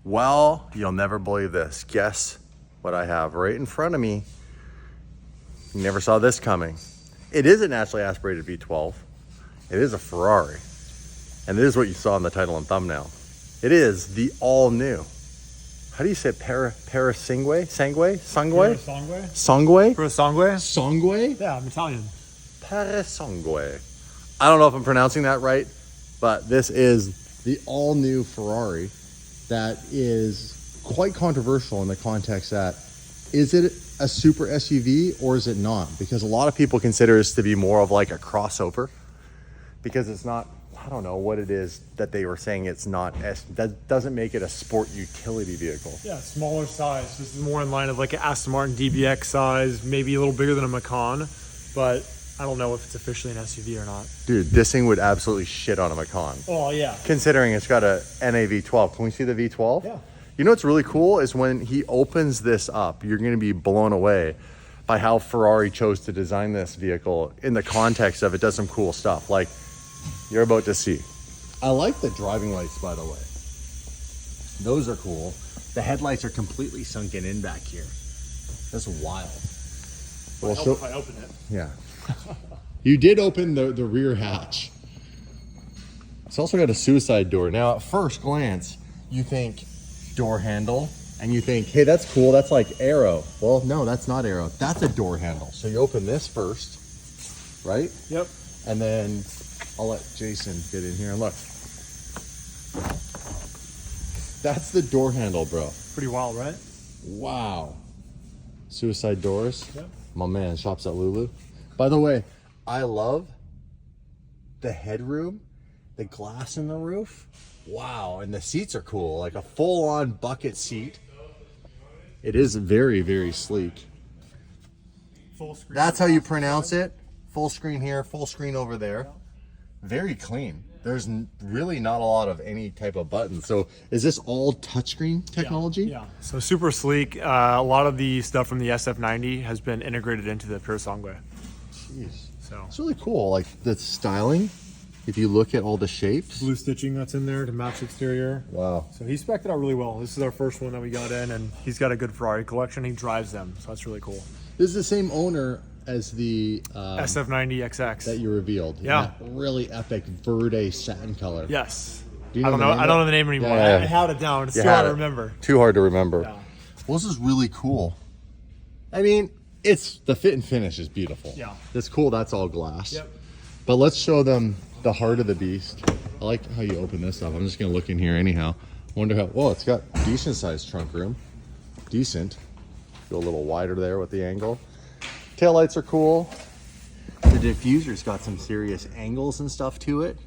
Well, you'll never believe this. Guess what I have right in front of me. You never saw this coming. It is a naturally aspirated V12. It is a Ferrari. And it is what you saw in the title and thumbnail. It is the all new. How do you say it? Purosangue? Purosangue? Yeah, I'm Italian. Purosangue. I don't know if I'm pronouncing that right, but this is the all new Ferrari that is quite controversial in the context that, is it a super SUV or is it not? Because a lot of people consider this to be more of like a crossover, because it's not, I don't know what it is that they were saying it's not, that doesn't make it a sport utility vehicle. Yeah, smaller size. This is more in line of like an Aston Martin DBX size, maybe a little bigger than a Macan, but I don't know if it's officially an SUV or not. Dude, this thing would absolutely shit on a Macan. Oh, yeah. Considering it's got a NA V12. Can we see the V12? Yeah. You know what's really cool is when he opens this up, you're going to be blown away by how Ferrari chose to design this vehicle in the context of it does some cool stuff like you're about to see. I like the driving lights, by the way. Those are cool. The headlights are completely sunken in back here. That's wild. Well, help if I open it. Yeah. You did open the rear hatch. It's also got a suicide door. Now, at first glance, you think door handle, and you think, hey, that's cool. That's like aero. Well, no, that's not aero. That's a door handle. So you open this first, right? Yep. And then I'll let Jason get in here and look. That's the door handle, bro. Pretty wild, right? Wow. Suicide doors. Yep. My man shops at Lulu. By the way, I love the headroom, the glass in the roof. Wow, and the seats are cool, like a full-on bucket seat. It is very, very sleek. Full screen. That's how you pronounce it. Full screen here, full screen over there. Very clean. There's really not a lot of any type of buttons. So is this all touchscreen technology? Yeah. So super sleek. A lot of the stuff from the SF90 has been integrated into the Purosangue. Jeez. So it's really cool. Like the styling, if you look at all the shapes. Blue stitching that's in there to match exterior. Wow. So he spec'd it out really well. This is our first one that we got in, and he's got a good Ferrari collection. He drives them, so that's really cool. This is the same owner as the SF90 XX that you revealed. Yeah. That really epic verde satin color. Yes. Do you I don't know. I don't know the name anymore. Yeah. I had it down. It's too hard to remember. Too hard to remember. Yeah. Well, this is really cool. I mean, it's the fit and finish is beautiful. Yeah. That's cool. That's all glass. Yep. But let's show them the heart of the beast. I like how you open this up. I'm just gonna look in here anyhow. Wonder how. Well, it's got decent sized trunk room. Decent. Go a little wider there with the angle. Taillights are cool. The diffuser's got some serious angles and stuff to it.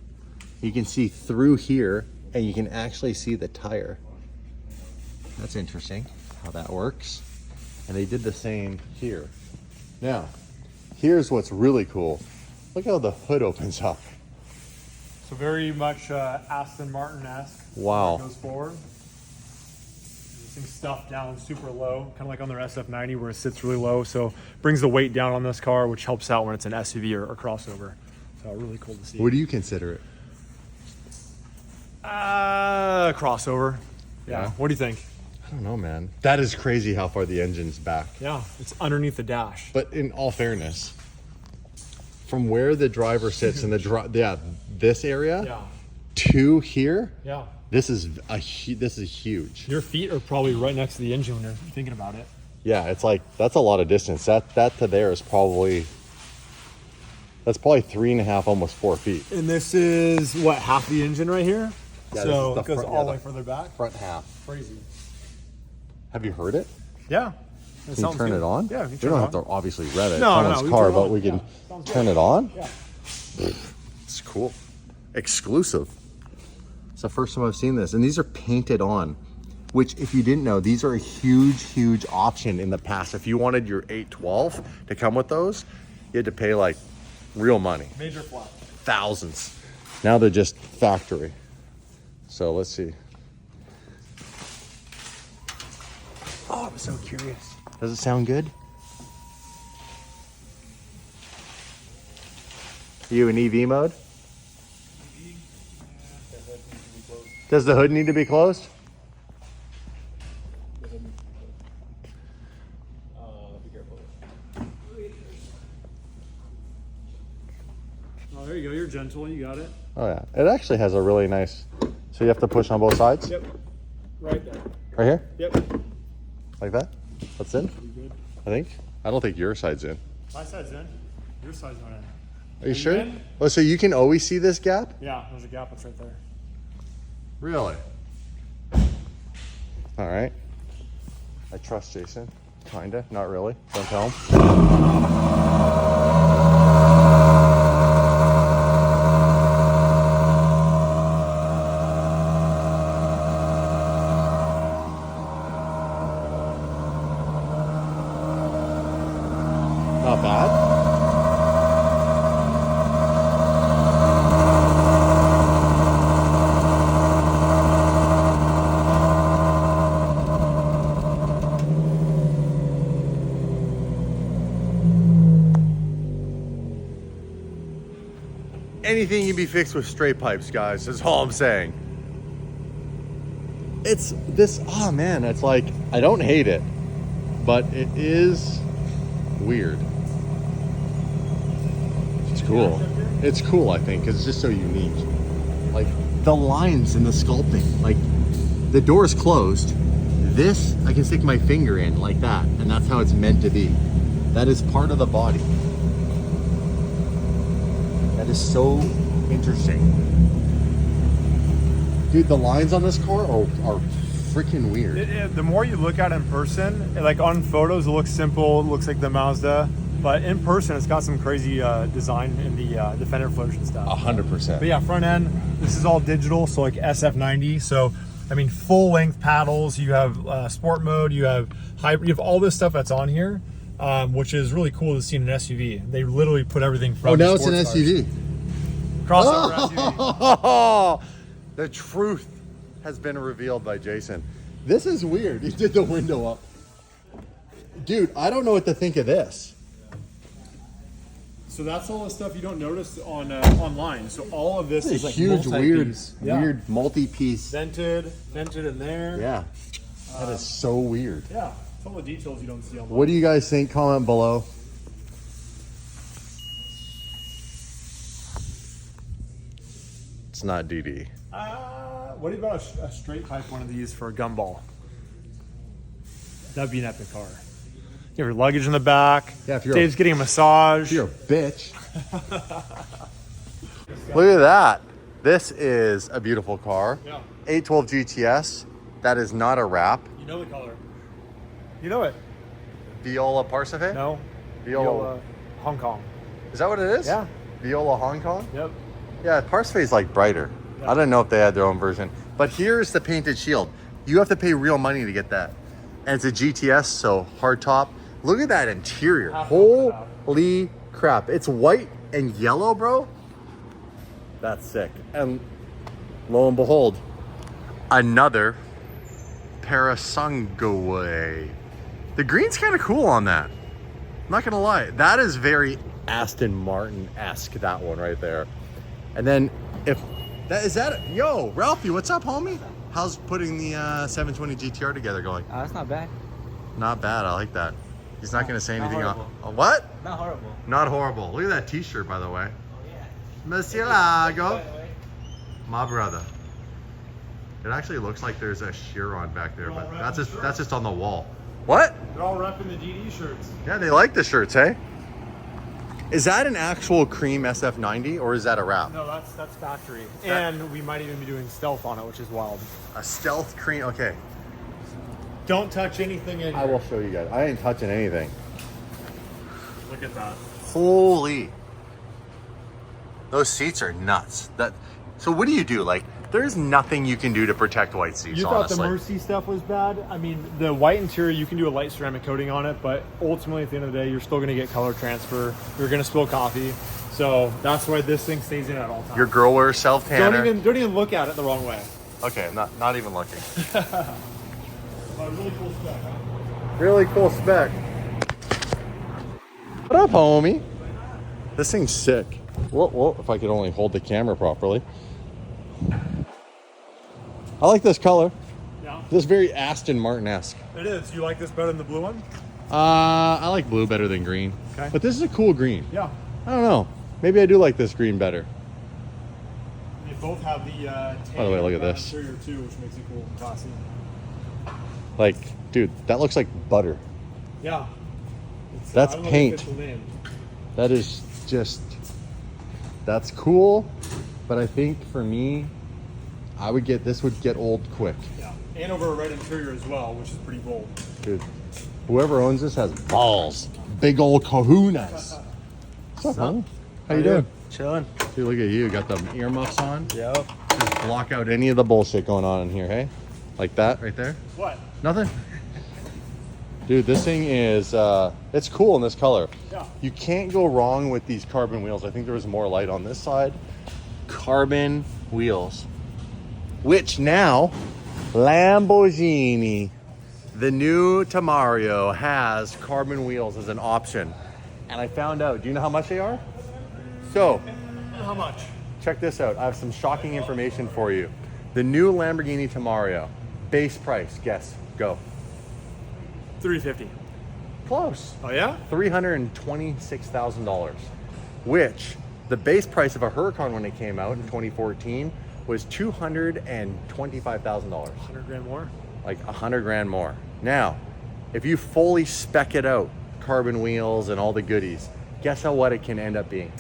You can see through here and you can actually see the tire. That's interesting how that works. And they did the same here. Now, here's what's really cool. Look how the hood opens up. So very much Aston Martin-esque. Wow. Goes forward. Things stuff down super low, kind of like on their SF90 where it sits really low. So brings the weight down on this car, which helps out when it's an SUV or crossover. So really cool to see. What do you consider it? Crossover. Yeah. What do you think? I don't know, man. That is crazy how far the engine's back. Yeah, it's underneath the dash. But in all fairness, from where the driver sits in the this area to here, this is huge. Your feet are probably right next to the engine when you're thinking about it. Yeah, it's like that's a lot of distance. That to there is probably 3.5, almost 4 feet. And this is what, half the engine right here? Yeah, so this is it goes all the way further back. Front half. Crazy. Have you heard it? Yeah. Can you turn it on? Yeah, we don't have to obviously rev it. No, it's on car, turn it but on. we can turn it on. Yeah. It's cool. Exclusive. It's the first time I've seen this, and these are painted on. Which, if you didn't know, these are a huge option in the past. If you wanted your 812 to come with those, you had to pay like real money. Major flat. Thousands. Now they're just factory. So let's see. Oh, I'm so curious. Does it sound good? Are you in EV mode? Does the hood need to be closed? There you go. You're gentle. You got it. Oh yeah, it actually has a really nice. So you have to push on both sides. Yep. Right there. Right here, Yep. like that. That's in. Pretty good. I think. I don't think your side's in. My side's in. Your side's not in. Are you sure? in? Oh, so you can always see this gap? Yeah, there's a gap that's right there. Really? All right. I trust Jason. Kinda. Not really. Don't tell him. Not bad. Anything can be fixed with straight pipes, guys. That's all I'm saying. It's this, oh man, it's like, I don't hate it, but it is weird. It's cool. It's cool, I think, because it's just so unique. Like the lines in the sculpting, like the door's closed. This, I can stick my finger in like that, and that's how it's meant to be. That is part of the body. That is so interesting. Dude, the lines on this car are freaking weird. The more you look at it in person, like on photos, it looks simple. It looks like the Mazda. But in person, it's got some crazy design in the fender floaters and stuff. 100%. But yeah, front end, this is all digital, so like SF90. So, I mean, full length paddles. You have sport mode. You have hybrid. You have all this stuff that's on here, which is really cool to see in an SUV. They literally put everything from. Oh, now it's an SUV. Crossover SUV. The truth has been revealed by Jason. This is weird. He did the window up. Dude, I don't know what to think of this. So that's all the stuff you don't notice on online. So all of this It's is a like huge, multi-piece. weird multi-piece. Vented in there. Yeah, that is so weird. Yeah, it's all the details you don't see online. What do you guys think? Comment below. It's not DD. What about a straight pipe one of these for a gumball? That'd be an epic car. You have your luggage in the back. Yeah, if you're Dave's getting a massage. You're a bitch. Look at that. This is a beautiful car. Yeah. 812 GTS. That is not a wrap. You know the color. You know it. Viola Parsife? No. Viola. Hong Kong. Is that what it is? Yeah. Viola Hong Kong? Yep. Yeah, Parsife is like brighter. Yeah. I don't know if they had their own version. But here's the painted shield. You have to pay real money to get that. And it's a GTS, so hard top. Look at that interior. Holy crap. It's white and yellow, bro. That's sick. And lo and behold, another Purosangue. The green's kind of cool on that. I'm not gonna lie. That is very Aston Martin-esque, that one right there. And then if that is that, yo, Ralphie, what's up, homie? How's putting the 720 GTR together going? That's not bad. Not bad, I like that. He's not gonna say Not anything on horrible. what? Not horrible. Not horrible. Look at that t-shirt, by the way. Oh, yeah. Monsieur Lago. My brother. It actually looks like there's a Chiron back there, but that's just on the wall. What? They're all repping the DD shirts. Yeah, they like the shirts, hey? Is that an actual cream SF90 or is that a wrap? No, that's factory. And we might even be doing stealth on it, which is wild. A stealth cream, okay. Don't touch anything in I will show you guys. I ain't touching anything. Look at that. Holy. Those seats are nuts. So what do you do? Like, there's nothing you can do to protect white seats, You thought honestly. the Mercy stuff was bad? I mean, the white interior, you can do a light ceramic coating on it, but ultimately at the end of the day, you're still going to get color transfer. You're going to spill coffee. So that's why this thing stays in at all times. Your girl wears self-tanner. Don't even look at it the wrong way. Okay, not even looking. But really cool spec, huh? Really cool spec. What up, homie? This thing's sick. Whoa, if I could only hold the camera properly. I like this color. Yeah. This is very Aston Martin-esque. It is. You like this better than the blue one? I like blue better than green. Okay. But this is a cool green. Yeah. I don't know. Maybe I do like this green better. They both have the By the way, look at this. interior too, which makes it cool and classy. Like, dude, that looks like butter. Yeah. That's I don't know paint. the official name. That is just, that's cool. But I think for me, this would get old quick. Yeah. And over a red interior as well, which is pretty bold. Dude, whoever owns this has balls. Big old kahunas. What's up, homie? How you doing? Chilling. Dude, look at you. Got the earmuffs on. Yep. Just block out any of the bullshit going on in here, hey? Like that right there? What? Nothing? Dude, this thing is, it's cool in this color. Yeah. You can't go wrong with these carbon wheels. I think there was more light on this side. Carbon wheels. Which now, Lamborghini, the new Tamario, has carbon wheels as an option. And I found out, do you know how much they are? So, How much? check this out. I have some shocking information for you. The new Lamborghini Tamario, base price, guess, go. $350. Close. Oh yeah? $326,000, which the base price of a Huracan when it came out in 2014 was $225,000. 100 grand more? Like 100 grand more. Now, if you fully spec it out, carbon wheels and all the goodies, guess what it can end up being?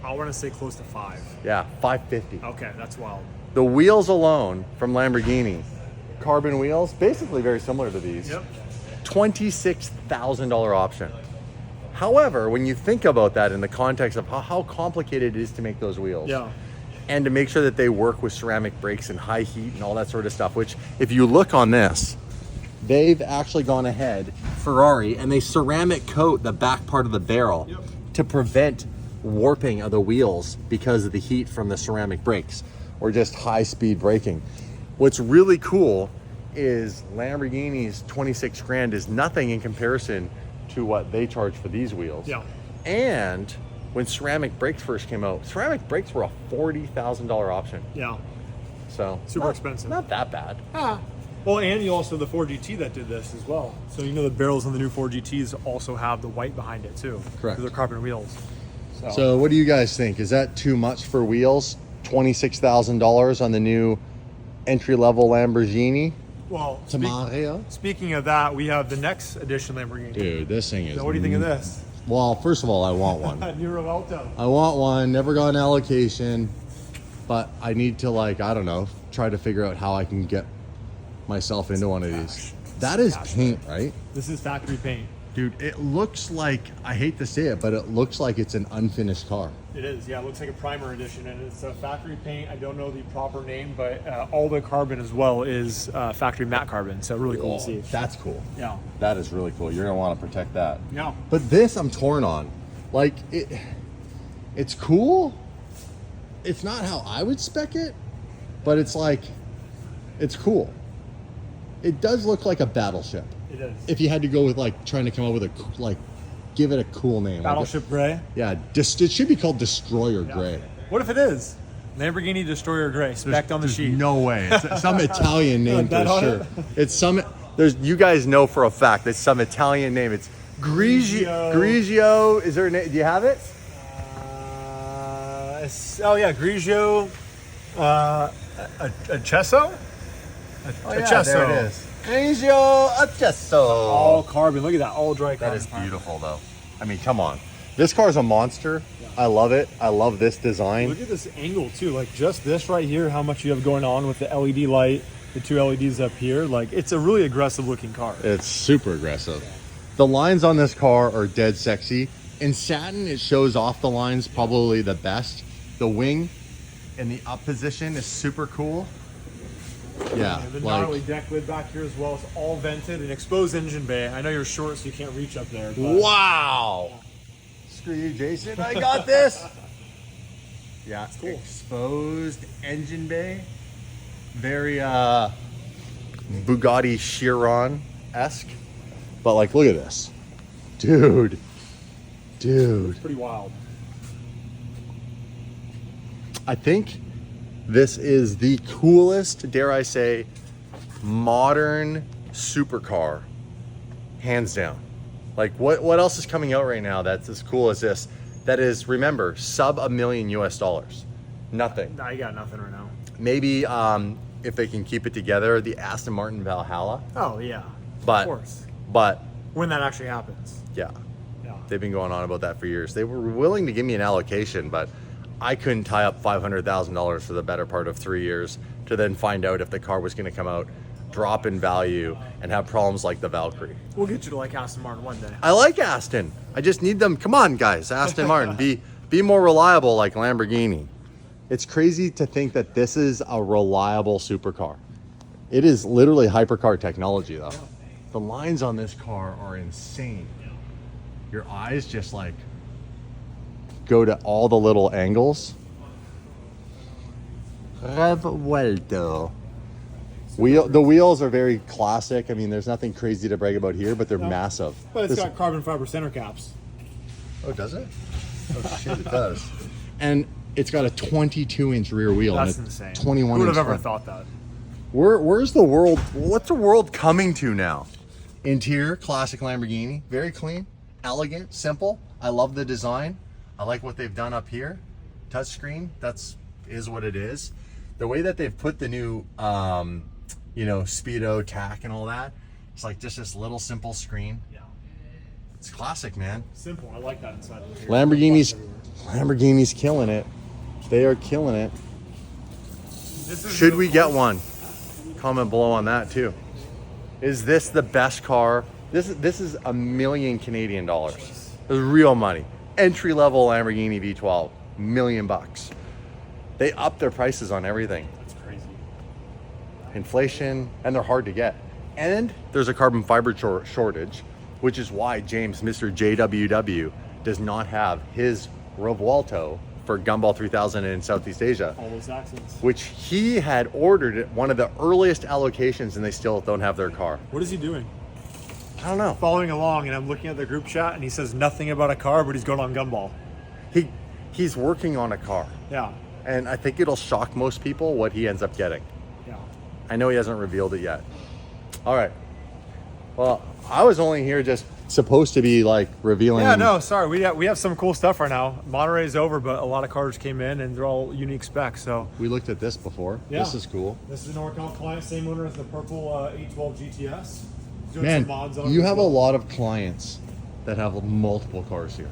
I want to say close to 5. Yeah, 550. Okay, that's wild. The wheels alone from Lamborghini, carbon wheels, basically very similar to these. Yep. $26,000 option. However, when you think about that in the context of how complicated it is to make those wheels, Yeah. and to make sure that they work with ceramic brakes and high heat and all that sort of stuff, which if you look on this, they've actually gone ahead, Ferrari, and they ceramic coat the back part of the barrel Yep. to prevent warping of the wheels because of the heat from the ceramic brakes or just high speed braking. What's really cool is Lamborghini's 26 grand is nothing in comparison to what they charge for these wheels. Yeah. And when ceramic brakes first came out, ceramic brakes were a $40,000 option. Yeah. So Super expensive. Not that bad. Well, and you also have the 4GT that did this as well. So you know the barrels on the new 4GTs also have the white behind it too. Correct. Because they're carbon wheels. So what do you guys think? Is that too much for wheels? $26,000 on the new entry-level Lamborghini well, Tamario? speaking of that, we have the next edition Lamborghini. Dude, this thing is... So what do you think of this? Well, first of all, I want one. New Revuelto. I want one, never got an allocation, but I need to, like, I don't know, try to figure out how I can get myself into one of these. That is paint, right? This is factory paint. Dude, it looks like, I hate to say it, but it looks like it's an unfinished car. It is, yeah. It looks like a primer edition, and it's a factory paint. I don't know the proper name, but all the carbon as well is factory matte carbon. So really cool to see. That's cool. Yeah. That is really cool. You're gonna want to protect that. Yeah. But this I'm torn on. Like it's cool. It's not how I would spec it, but it's like it's cool. It does look like a battleship. It is. If you had to go with like trying to come up with a give it a cool name. Battleship Gray. Yeah, it should be called Destroyer Gray. What if it is? Lamborghini Destroyer Gray, spec'd on the sheet. No way. It's some Italian name for Bet on sure. It's some. You guys know for a fact it's some Italian name. It's Grigio. Grigio. Is there a name? Do you have it? Oh yeah, Grigio. Acesso? Acesso. There it is. Grigio Acesso. All carbon. Look at that. All dry carbon. That is beautiful, though. I mean, come on. This car is a monster. Yeah. I love it. I love this design. Look at this angle, too. Like, just this right here, how much you have going on with the LED light, the two LEDs up here. Like, it's a really aggressive-looking car. It's super aggressive. The lines on this car are dead sexy. In satin, it shows off the lines probably the best. The wing in the up position is super cool. Yeah, and the gnarly deck lid back here as well. It's all vented and exposed engine bay. I know you're short, so you can't reach up there. But... Wow! Screw you, Jason. I got this. Yeah, it's cool. Exposed engine bay. Very Bugatti Chiron-esque. But like, look at this, dude. It's pretty wild. I think this is the coolest, dare I say, modern supercar, hands down. Like what else is coming out right now that's as cool as this? that is, remember, sub $1 million US. Nothing. Nah, you got nothing right now. Maybe if they can keep it together, the Aston Martin Valhalla. Oh yeah, But, of course. But When that actually happens. yeah, Yeah. they've been going on about that for years. They were willing to give me an allocation, but I couldn't tie up $500,000 for the better part of 3 years to then find out if the car was going to come out, drop in value, and have problems like the Valkyrie. We'll get you to like Aston Martin one day. I like Aston. I just need them. Come on, guys, Aston Martin, be more reliable like Lamborghini. It's crazy to think that this is a reliable supercar. It is literally hypercar technology, though. The lines on this car are insane. Your eyes just like go to all the little angles. Revuelto. The wheels are very classic. I mean, there's nothing crazy to brag about here, but they're massive. But it's This- got carbon fiber center caps. Oh, does it? Oh shit, it does. And it's got a 22-inch rear wheel. That's and a insane. 21. Who would have inch ever front. thought that? Where's the world? What's the world coming to now? Interior, classic Lamborghini, very clean, elegant, simple. I love the design. I like what they've done up here. Touchscreen, is what it is. The way that they've put the new, speedo tack and all that. It's like just this little simple screen. Yeah. It's classic, man. Simple. I like that inside. of here. Lamborghini's killing it. They are killing it. Should we get one? Comment below on that too. Is this the best car? This is $1 million Canadian dollars. This is real money. Entry level Lamborghini V12, $1 million. They up their prices on everything. That's crazy. Inflation, and they're hard to get. And there's a carbon fiber shortage, which is why James, Mr. JWW, does not have his Revuelto for Gumball 3000 in Southeast Asia, All those accents. which he had ordered at one of the earliest allocations, and they still don't have their car. What is he doing? I don't know. Following along, and I'm looking at the group chat, and he says nothing about a car, but he's going on Gumball. He's working on a car, Yeah. and I think it'll shock most people what he ends up getting. Yeah. I know he hasn't revealed it yet. All right. Well, I was only here just supposed to be like revealing. Yeah, no, sorry. We have some cool stuff right now. Monterey's over, but a lot of cars came in, and they're all unique specs. So We looked at this before. Yeah. This is cool. this is an NorCal client, same owner as the purple 812 GTS. Doing Man, some mods on it you as have a well. lot of clients that have multiple cars here.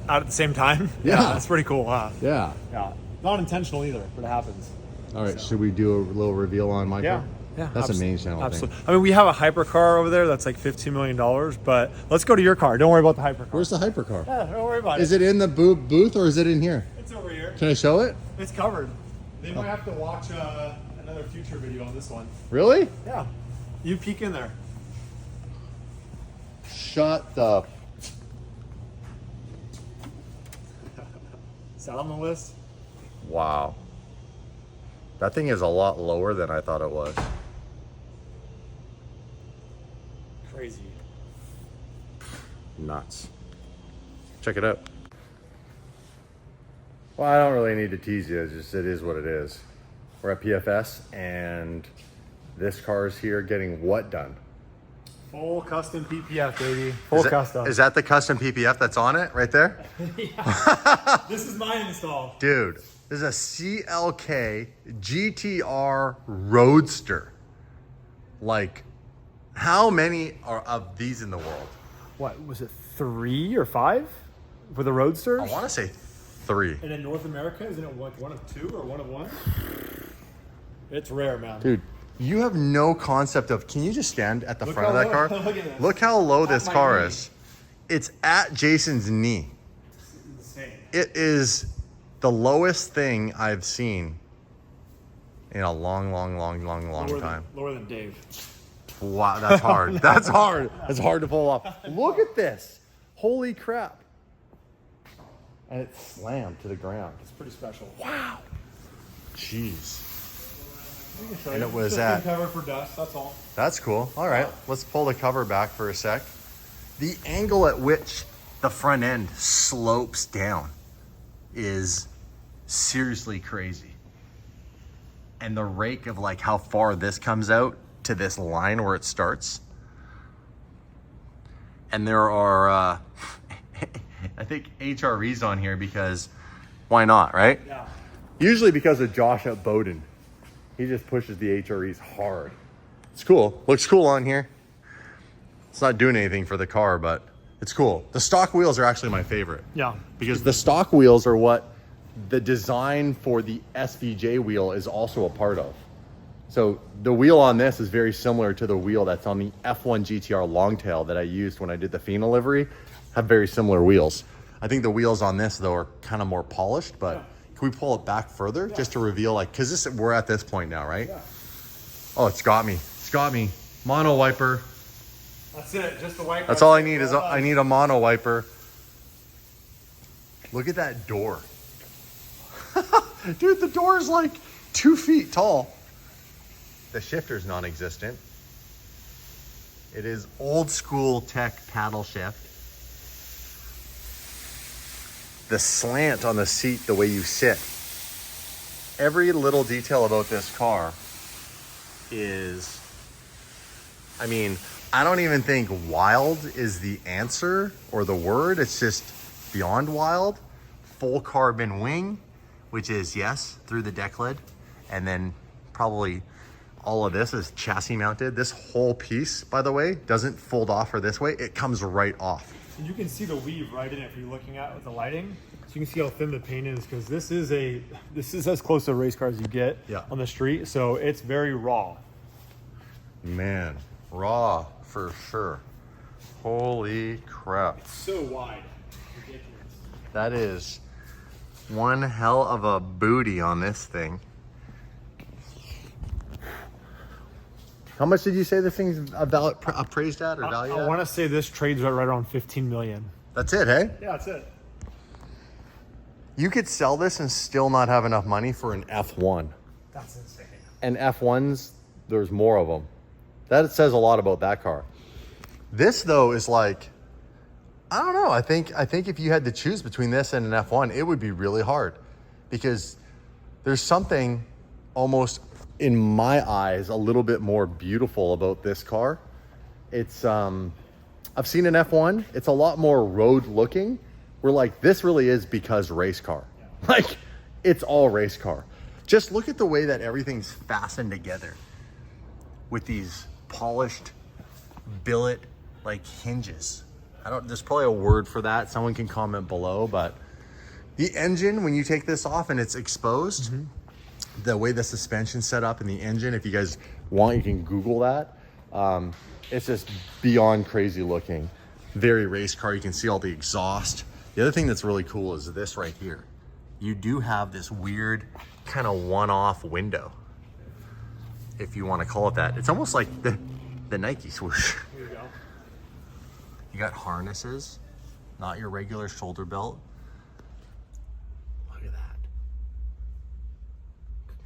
Out at the same time. Yeah. That's pretty cool, huh? Yeah. Yeah. Not intentional either, but it happens. All right. Should we do a little reveal on my car? Yeah, That's a main channel absolutely. thing. I mean, we have a hypercar over there that's like $15 million, but let's go to your car. Don't worry about the hypercar. Where's the hypercar? Yeah, don't worry about Is it in the booth or is it in here? It's over here. Can I show it? It's covered. They might have to watch another future video on this one. Really? Yeah. You peek in there. Shut the. Is that on the list? Wow. That thing is a lot lower than I thought it was. Crazy. Nuts. Check it out. Well, I don't really need to tease you. It's just, it is what it is. We're at PFS, and this car is here getting what done? Full custom PPF, baby. Full custom. Is that the custom PPF that's on it right there? This is my install. Dude, this is a CLK GTR Roadster. Like, how many are of these in the world? What was it, 3 or 5 for the Roadster? I want to say 3. And in North America, isn't it like 1 of 2 or 1 of 1? It's rare, man. Dude, you have no concept of, can you just stand at the Look front of how that car? low- look at this. Look how low At this my car knee. is. It's at Jason's knee. Insane. It is the lowest thing I've seen in a long time. Lower than Dave. Wow, that's hard. That's hard. That's hard to pull off. Look at this. Holy crap. And it slammed to the ground. It's pretty special. Wow. Jeez. We can show And you. it was Just at- been covered for dust, that's all. That's cool. All right, let's pull the cover back for a sec. The angle at which the front end slopes down is seriously crazy. And the rake of like how far this comes out to this line where it starts. And there are I think HRE's on here because why not, right? Yeah. Usually because of Josh at Bowden. He just pushes the HREs hard. It's cool. Looks cool on here. It's not doing anything for the car, but it's cool. The stock wheels are actually my favorite. Yeah. Because the stock wheels are what the design for the SVJ wheel is also a part of. So the wheel on this is very similar to the wheel that's on the F1 GTR Longtail that I used when I did the Fina livery. Have very similar wheels. I think the wheels on this though are kind of more polished, but yeah. Can we pull it back further just to reveal, like, cause this, we're at this point now, right? Yeah. Oh, it's got me. It's got me. Mono wiper. That's it, just the wiper. That's all I need is I need a mono wiper. Look at that door. Dude, the door is like 2 feet tall. The shifter's non-existent. It is old school tech paddle shift. The slant on the seat, the way you sit. Every little detail about this car is, I mean, I don't even think wild is the answer or the word. It's just beyond wild. Full carbon wing, which is, yes, through the deck lid. And then probably all of this is chassis mounted. This whole piece, by the way, doesn't fold off or this way. It comes right off. And you can see the weave right in it if you're looking at it with the lighting. So you can see how thin the paint is, because this is as close to a race car as you get on the street. So it's very raw. Man, raw for sure. Holy crap. It's so wide. Ridiculous. That is one hell of a booty on this thing. How much did you say this thing's appraised at or valued at? I want to say this trades right around 15 million. That's it, hey? Yeah, that's it. You could sell this and still not have enough money for an F1. That's insane. And F1s, there's more of them. That says a lot about that car. This though is like, I don't know. I think if you had to choose between this and an F1, it would be really hard, because there's something almost, in my eyes, a little bit more beautiful about this car. It's, I've seen an F1. It's a lot more road looking. We're like, this really is because race car. Yeah. Like, it's all race car. Just look at the way that everything's fastened together with these polished billet like hinges. There's probably a word for that. Someone can comment below, but the engine, when you take this off and it's exposed, the way the suspension's set up in the engine, if you guys want, you can Google that. It's just beyond crazy looking. Very race car. You can see all the exhaust. The other thing that's really cool is this right here. You do have this weird kind of one-off window, if you want to call it that. It's almost like the Nike swoosh. Here you go. You got harnesses, not your regular shoulder belt. Look at that.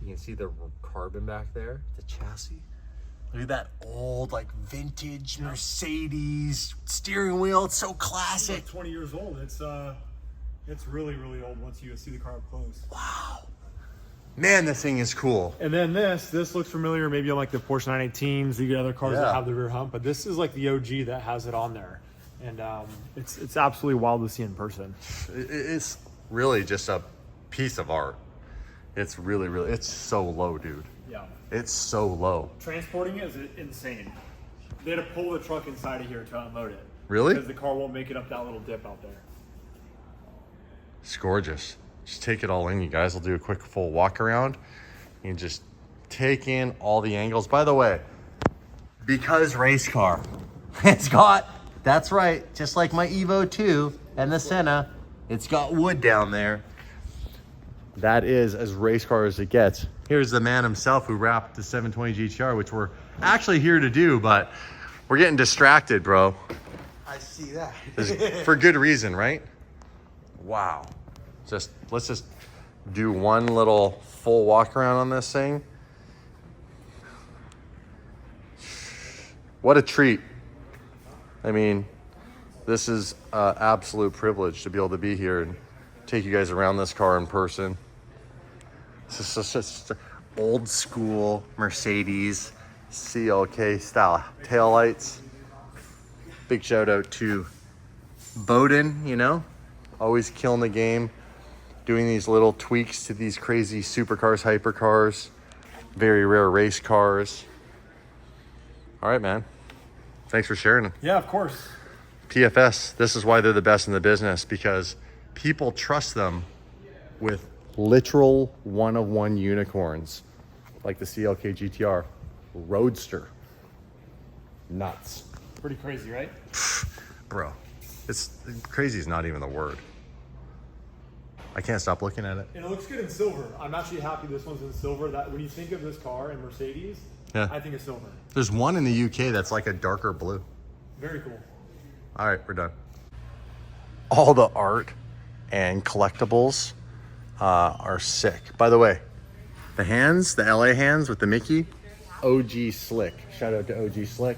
You can see the carbon back there, the chassis. Look at that old, like, vintage Mercedes steering wheel. It's so classic. It's like 20 years old. It's really, really old once you see the car up close. Wow. Man, this thing is cool. And then this looks familiar maybe on like the Porsche 918s. You get other cars that have the rear hump, but this is like the OG that has it on there. And it's absolutely wild to see in person. It's really just a piece of art. It's really, really, it's so low, dude. Yeah. It's so low. Transporting it is insane. They had to pull the truck inside of here to unload it. Really? Because the car won't make it up that little dip out there. It's gorgeous. Just take it all in, you guys. I'll do a quick full walk around. You can just take in all the angles. By the way, because race car, it's got, that's right, just like my Evo 2 and the Senna, it's got wood down there. That is as race car as it gets. Here's the man himself who wrapped the 720 GTR, which we're actually here to do, but we're getting distracted, bro. I see that. For good reason, right? Wow. Let's just do one little full walk around on this thing. What a treat. I mean, this is an absolute privilege to be able to be here and take you guys around this car in person. This is just old school Mercedes CLK style taillights. Big shout out to Bowden, you know, always killing the game, doing these little tweaks to these crazy supercars, hypercars, very rare race cars. All right, man. Thanks for sharing. Yeah, of course. PFS, this is why they're the best in the business, because people trust them with literal one-of-one unicorns like the CLK GTR Roadster. Nuts. Pretty crazy, right? Bro, it's crazy is not even the word. I can't stop looking at it. And it looks good in silver. I'm actually happy this one's in silver. That when you think of this car in Mercedes, Yeah. I think it's silver. There's one in the UK that's like a darker blue. Very cool. All right, we're done. All the art and collectibles are sick. By the way, the hands, the LA hands with the Mickey, OG Slick. Shout out to OG Slick.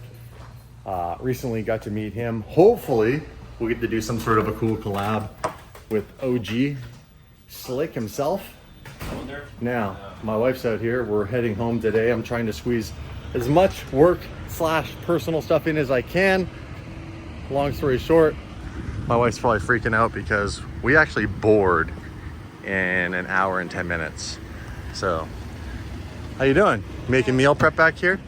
Recently got to meet him. Hopefully, we'll get to do some sort of a cool collab with OG Slick himself. Now, my wife's out here. We're heading home today. I'm trying to squeeze as much work / personal stuff in as I can. Long story short, my wife's probably freaking out because we actually board in an hour and 10 minutes. So, how you doing? Making meal prep back here?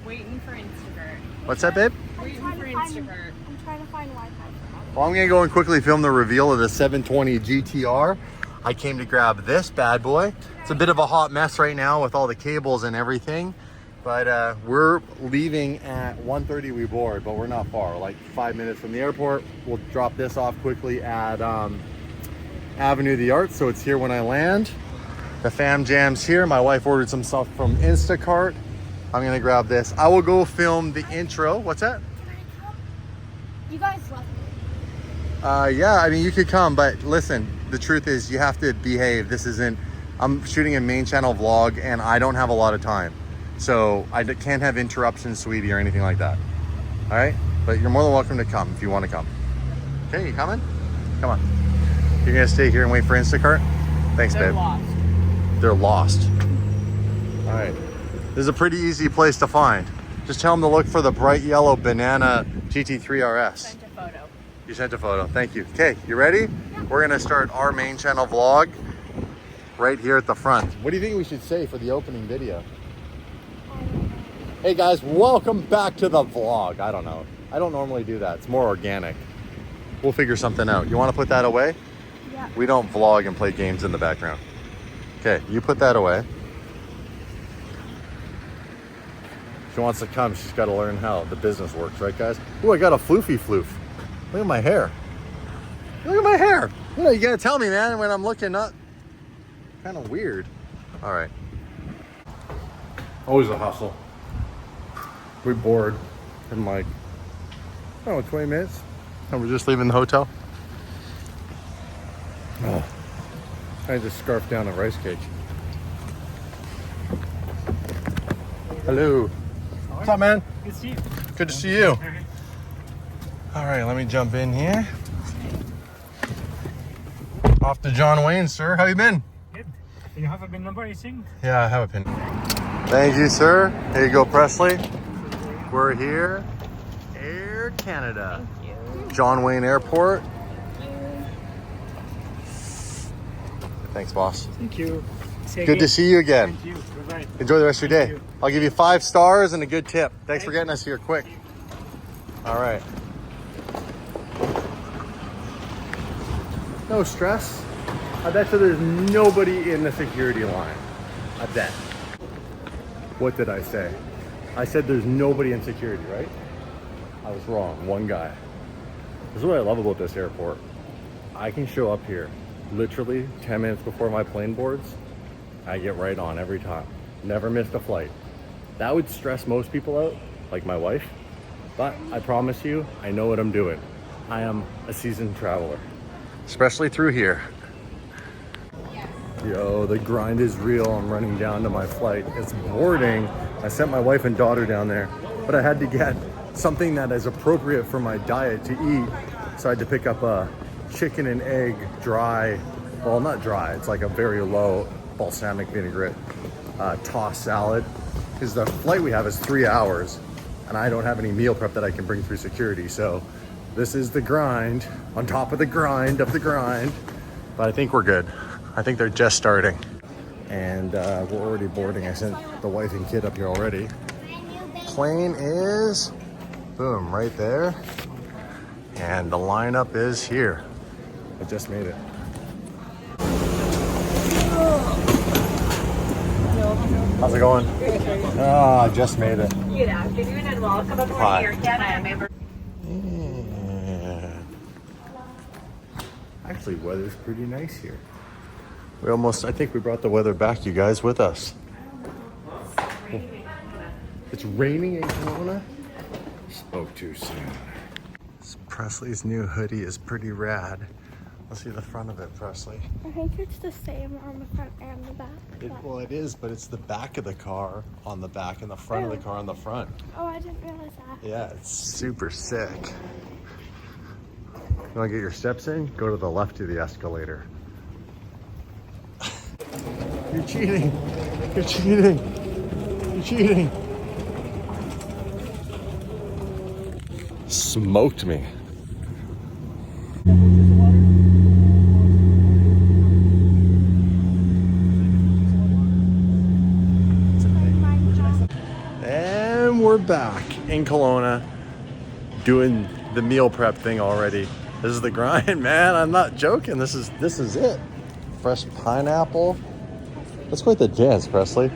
Waiting for Instacart. What's that, babe? Waiting for Instacart. I'm trying to find Wi-Fi for my Well, I'm gonna go and quickly film the reveal of the 720 GTR. I came to grab this bad boy. It's a bit of a hot mess right now with all the cables and everything, but we're leaving at 1:30. We board, but we're not far, like 5 minutes from the airport. We'll drop this off quickly at Avenue of the Arts, so it's here when I land. The fam jam's here. My wife ordered some stuff from Instacart. I'm gonna grab this. I will go film the intro. What's that? You guys left me. Yeah, I mean, you could come, but listen, the truth is you have to behave. This isn't, I'm shooting a main channel vlog and I don't have a lot of time. So I can't have interruptions, sweetie, or anything like that. All right? But you're more than welcome to come if you want to come. Okay, you coming? Come on. You're gonna stay here and wait for Instacart? Thanks, They're babe. lost. They're lost. All right. This is a pretty easy place to find. Just tell them to look for the bright yellow banana GT3 RS. Sent a photo. You sent a photo. Thank you. Okay, you ready? We're gonna start our main channel vlog right here at the front. What do you think we should say for the opening video? Hey guys, welcome back to the vlog. I don't know. I don't normally do that. It's more organic. We'll figure something out. You want to put that away? Yeah. We don't vlog and play games in the background. Okay, you put that away. If she wants to come, she's got to learn how the business works, right, guys? Ooh, I got a floofy floof. Look at my hair. Look at my hair. You know, you got to tell me, man, when I'm looking not kind of weird. All right. Always a hustle. We board in like, 20 minutes. And we're just leaving the hotel. Oh, I just scarfed down a rice cake. Hello. What's up, man? Good to see you. Good to see you. All right, let me jump in here. Off to John Wayne, sir. How you been? Good. You have a good number, you think? Yeah, I have a pin. Thank you, sir. Here you go, Presley. We're here. Air Canada. John Wayne Airport. Thanks, boss. Thank you. Good to see you again. Thank you. Bye-bye. Enjoy the rest of your day. you. I'll give you 5 stars and a good tip. Thanks for getting us here quick. All right. No stress. I bet you there's nobody in the security line. I bet. What did I say? I said there's nobody in security, right? I was wrong. One guy. This is what I love about this airport. I can show up here literally 10 minutes before my plane boards. I get right on every time. Never missed a flight. That would stress most people out, like my wife. But I promise you, I know what I'm doing. I am a seasoned traveler. Especially through here. Yo, the grind is real. I'm running down to my flight. It's boarding. I sent my wife and daughter down there, but I had to get something that is appropriate for my diet to eat. So I had to pick up a chicken and egg dry, well, not dry, it's like a very low balsamic vinaigrette tossed salad. Because the flight we have is 3 hours and I don't have any meal prep that I can bring through security. So This is the grind on top of the grind of the grind. But I think we're good. I think they're just starting. And we're already boarding. I sent the wife and kid up here already. Plane is, boom, right there. And the lineup is here. I just made it. How's it going? Oh, I just made it. Good afternoon and welcome aboard Air Canada. Yeah. Actually, weather's pretty nice here. We almost, I think we brought the weather back, you guys, with us. It's raining in Kelowna? Spoke too soon. Presley's new hoodie is pretty rad. Let's see the front of it, Presley. I think it's the same on the front and the back. Well, it is, but it's the back of the car on the back and the front of the car on the front. Oh, I didn't realize that. Yeah, it's super sick. You want to get your steps in? Go to the left of the escalator. You're cheating. You're cheating. You're cheating. Smoked me. And we're back in Kelowna doing the meal prep thing already. This is the grind, man. I'm not joking. This is it. Fresh pineapple. That's quite the dance, Presley.